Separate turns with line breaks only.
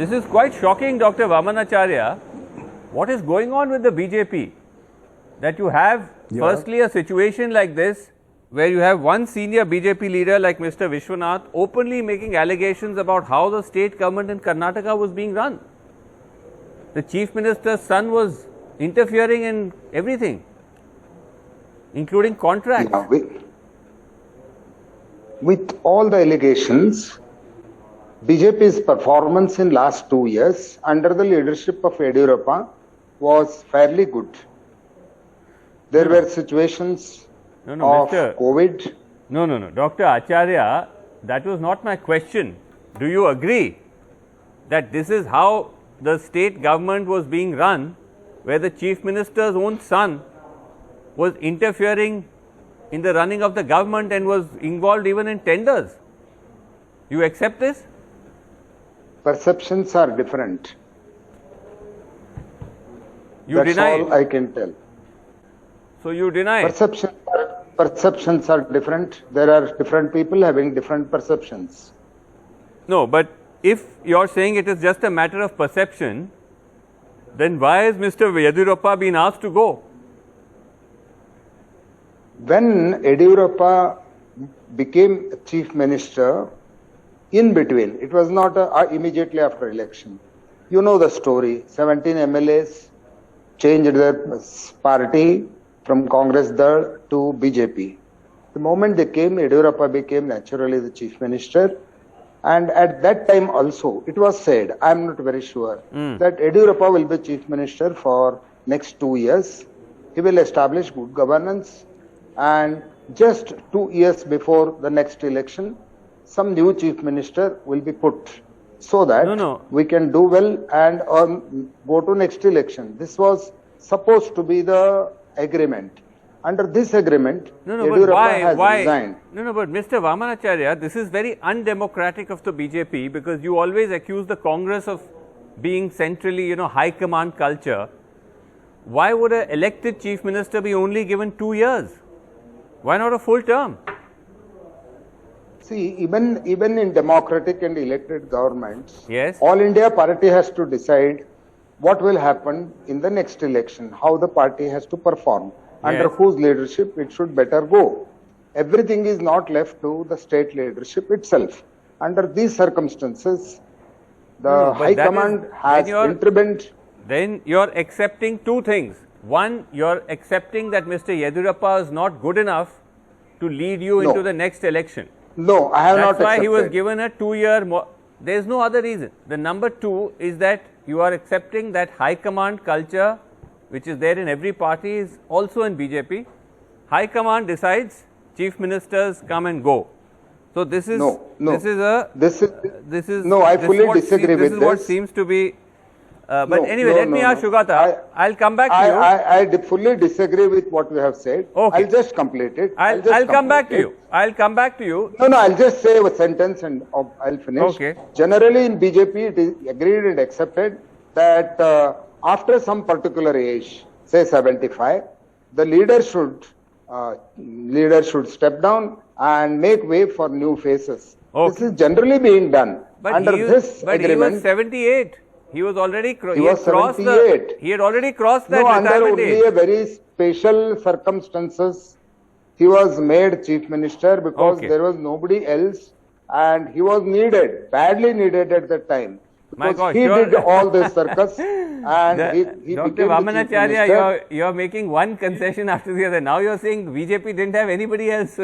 This is quite shocking, Dr. Vamanacharya. What is going on with the BJP? That you have firstly a situation like this, where you have one senior BJP leader like Mr. Vishwanath openly making allegations about how the state government in Karnataka was being run. The Chief Minister's son was interfering in everything, including contracts.
Yeah, with all the allegations, BJP's performance in last 2 years under the leadership of Yediyurappa was fairly good. There were situations of COVID.
No. Dr. Acharya, that was not my question. Do you agree that this is how the state government was being run, where the Chief Minister's own son was interfering in the running of the government and was involved even in tenders? You accept this?
Perceptions are different.
You
That's
deny
all
it.
I can tell.
So you deny it.
Perceptions are different. There are different people having different perceptions.
No, but if you are saying it is just a matter of perception, then why is Mr. Yediyurappa being asked to go?
When Yediyurappa became Chief Minister, in between, it was not immediately after election. You know the story. 17 MLAs changed their party from Congress Dal to BJP. The moment they came, Yediyurappa became naturally the Chief Minister. And at that time also, it was said, I am not very sure, that Yediyurappa will be Chief Minister for next 2 years. He will establish good governance. And just 2 years before the next election, some new Chief Minister will be put so that we can do well and go to next election. This was supposed to be the agreement. Under this agreement, Yediyurappa has resigned.
But Mr. Vamanacharya, this is very undemocratic of the BJP, because you always accuse the Congress of being centrally, high command culture. Why would an elected Chief Minister be only given 2 years? Why not a full term?
See, even in democratic and elected governments,
yes,
All India Party has to decide what will happen in the next election, how the party has to perform, under whose leadership it should better go. Everything is not left to the state leadership itself. Under these circumstances, the High Command has intervened.
Then you are accepting two things. One, you are accepting that Mr. Yediyurappa is not good enough to lead you into the next election.
No, I have not accepted.
That's why he was given a 2-year. There is no other reason. The number two is that you are accepting that high command culture, which is there in every party, is also in BJP. High command decides, chief ministers come and go. So this is
I fully disagree with this.
This is what seems to be. But anyway, let me ask Sugata. I'll come back to you.
I fully disagree with what you have said.
Okay.
I'll just complete it.
I'll come back to you. I'll come back to you.
No, I'll just say a sentence and I'll finish.
Okay.
Generally in BJP, it is agreed and accepted that after some particular age, say 75, the leader should step down and make way for new faces.
Okay.
This is generally being done.
But
under this agreement.
He was 78. He was already
he was 78.
He had already crossed that
retirement
age.
Under only a very special circumstances, he was made chief minister because there was nobody else, and he was needed, badly needed at that time.
My God,
he did all this circus, and he
Dr.
became
Vamanacharya,
the chief
you're making one concession after the other. Now you're saying BJP didn't have anybody else.